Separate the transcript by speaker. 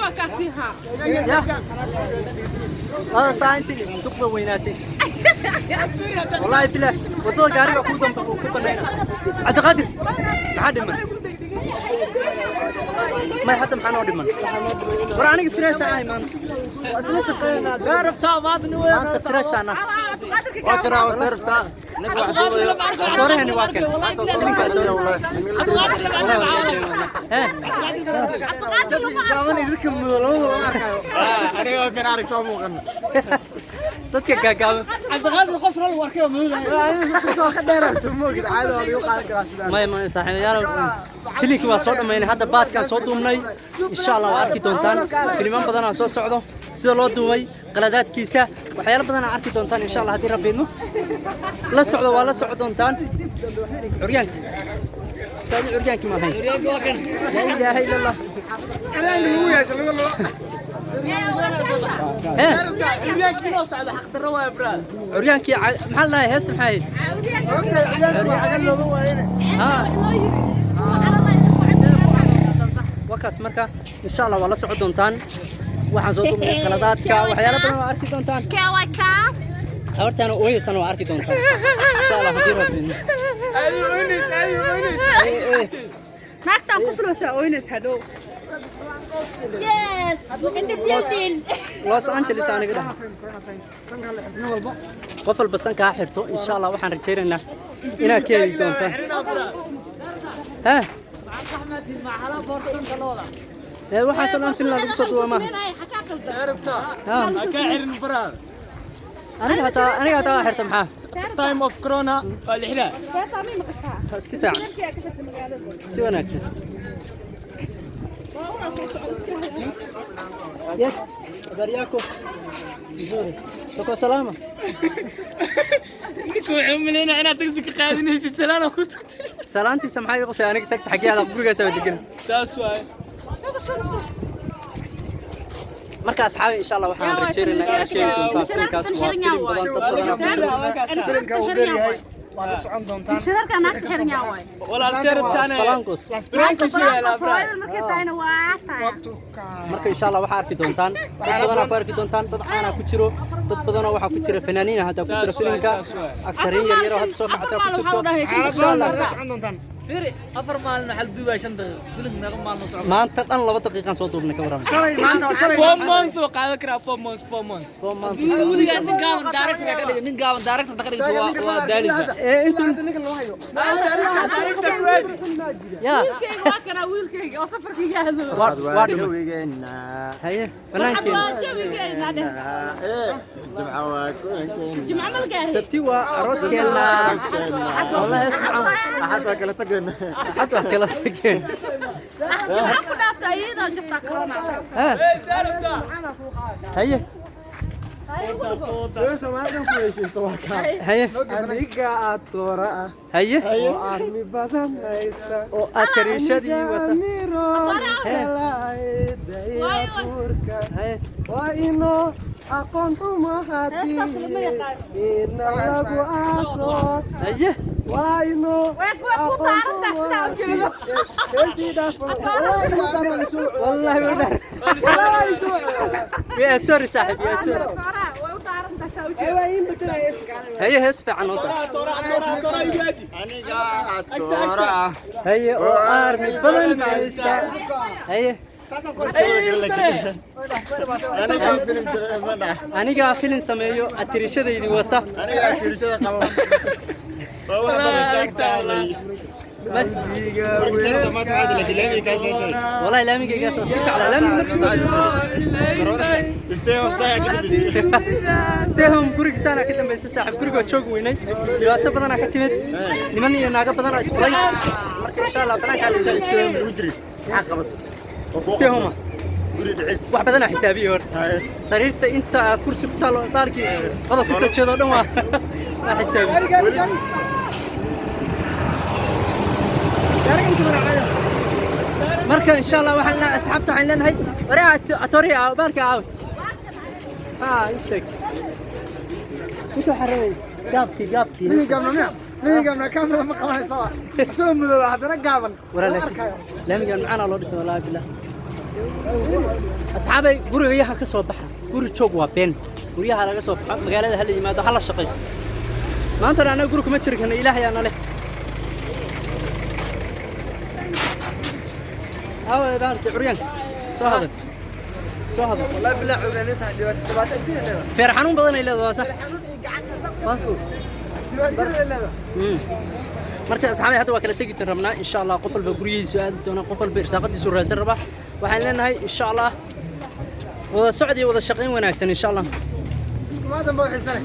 Speaker 1: كاسيها
Speaker 2: ساينتي تقبل ويناتي والله بالله وضل قارب أكودهم كوبنا عبد القادر عادي من ما يحتم حنا ودي من وراني فريش عاي من أصلا شقينا زاربتها ما تنوي أنت فريش أنا
Speaker 3: واكرا وصرفتها نقول
Speaker 2: توريني واكل
Speaker 3: أنا كان أعرف شو مغني
Speaker 2: dadka gaagaaban
Speaker 3: cabdiqaadir qosro la warkay muuqday ka dheeraa sumo gid caado oo lagu qaadan karaa sidaan
Speaker 2: ما saaxiibayaal klinik waa soo dhameynay hadda baadkaan soo duumnay insha Allah waa arki doontaan filmaan badan aan soo socdo sida loo duumay qaladaadkiisa waxyaalo badan aan arki doontaan insha Allah hadii rabbiidno la socdo waa la socdo doontaan curyaanka saadi curyaanki ma ahayn curyaanka waa kan la ilaaha illa Allah
Speaker 3: أنا اللي يا شلون
Speaker 1: عريانكي لو صعد حق الروا يا براد
Speaker 2: عريانكي محل لا هيست محايد وكاس مركا إن شاء الله والله سعود دونتان waxaan soo duubnay qaladaadka waxyaalo badan oo arki doontaan
Speaker 1: كاس
Speaker 2: hortaan oo ooyaysan oo arki doontaan insha Allah hadii rabbiin
Speaker 1: ايوه ماكتب كسلوسا وينس هادو يس عند بيوتين
Speaker 2: Los Angeles aniga dhaha qof walba sanka xirto insha Allah waxaan rajaynaynaa inaad ka heli doontaan ha
Speaker 1: احمد مع حلا بورتون كلولا
Speaker 2: waxaan salaan filna lagu soo duubaa
Speaker 1: ها كاعرن براد
Speaker 2: aniga taa xirto maxaa
Speaker 1: تايم اوف كورونا والاحلال
Speaker 2: si fiican si wanaagsan yes baryaako zuri soo salaama
Speaker 1: ku xumilina ina taxi ka qaadinaysid salaana ku tagtay
Speaker 2: salaantiisa maxay igu soo aniga taxi xaqiiqada gurigaas waa degan
Speaker 1: saas waay
Speaker 2: marka asxaabi insha Allah waxaan rajaynaynaa inaad ka heli doontaan filmkaas waa film badan dad badan
Speaker 3: filimka uu dheeryahay waa la socon doontaan
Speaker 4: شركة أنا كهرنيا واي.
Speaker 1: walaal seertaana
Speaker 2: balankos
Speaker 1: balankos
Speaker 4: بلانكو صويد المركز تاينا واعتها.
Speaker 2: marka insha Allah waxaa arki doontaan dad badan ku arki doontaan dad caana ku jiro dad badan oo waxa ku jira fanaaniin hadda ku jira filmka aktarin yar yar oo hadda soo kacsan ku jirto insha Allah
Speaker 3: la socon doontaan
Speaker 1: فيري أفر مالنا حل دوبا شنطة فيلم نغم مالنا صعب
Speaker 2: maanta dhan 2 daqiiqan soo duubnay ka waran
Speaker 3: maanta shalay
Speaker 1: 4 months وقاعد أكره 4 months ودي قاعد نقام دايركت كده نقام دايركت تقريبا ودالسة
Speaker 2: inta
Speaker 3: ninka loo hayo
Speaker 2: ya
Speaker 4: ويلكيك واكنا ويلكيك وصفرك يهذو.
Speaker 2: waa
Speaker 3: jawigeena
Speaker 2: haye fanaankeen
Speaker 4: جمعة جمعة ملقاهي.
Speaker 2: sabti waa arooskeena wallahi ismacaan
Speaker 3: axad kala tageen
Speaker 2: حتى كلا تكين
Speaker 4: أحكي دافت أيضا جبتها كورونا.
Speaker 2: ها هيا
Speaker 3: Deus amado foi isso só cá.
Speaker 2: هيا
Speaker 3: Amiga atora.
Speaker 2: هيا
Speaker 3: O armi badan haysta.
Speaker 2: أكريشدي وتا
Speaker 3: Miro.
Speaker 2: هيا
Speaker 3: Waa ino aqoontu ma hadii. Ina lagu aaso.
Speaker 2: هيا
Speaker 3: Waa ino.
Speaker 4: ويكو طارت أسنا وكذا.
Speaker 3: Heestiidaas wallahi ma daran soo.
Speaker 2: والله ما
Speaker 3: Wallahi soo.
Speaker 2: يا سوري صاحب يا سوري
Speaker 4: صراحة وطارت أسنا
Speaker 3: Aywa in bedel heestiidaas.
Speaker 2: هيا هس في عنوسة
Speaker 3: Aniga atora.
Speaker 2: هيا أرمي بدن عيستا هيا
Speaker 3: Aniga film mana?
Speaker 2: أنا جا فيلم سميه أتريشة يدي وتا
Speaker 3: Aniga fiirsada qabo. Waa
Speaker 2: والله لا ميجي جالس أسكت على لا ميجي استهم كورك سنة كده بس ساعة كورك وتشوك ويني لو أتبضنا كتير لمن يناقب بدنا إسبوعين مركب إن شاء الله بدنا كله استهم واحد بدنا حسابي هور صريرت أنت كرسي بتاعه باركي هذا كرسي شو ده ما حسابي marka insha Allah waxaan la asxaabta waxaan leenahay waraa atoriya barka aaw ishak inta xaray gaabki
Speaker 3: Nigamna kamera ma qabanayso. Soo mudo hadana gaaban.
Speaker 2: waraa la migan macana loo dhisay wallahi billah أصحابي قولوا إياها كسر بحر قولوا تشوق وبين وياها على كسر بحر مقالة هلا ما ده حلا شقيس ما أنت أنا أقولكم ما تشارك أنا إلهي أنا له أو بارك عريان صهد
Speaker 3: والله بالله عقنا نسعى دلوقتي أنتين هذا
Speaker 2: فرحانون بدنا إلى ذا صح
Speaker 3: فرحانون قاعد دلوقتي إلا ذا
Speaker 2: marka asxaabay hadda waa kala tagi rabnaa insha Allah qof walba gurigiisa aad doona qof walba irsaaqadiisu raasay raba waxaan leenahay insha Allah wada socod iyo wada shaqeyn wanaagsan insha Allah
Speaker 3: isku maadan baa xiisanay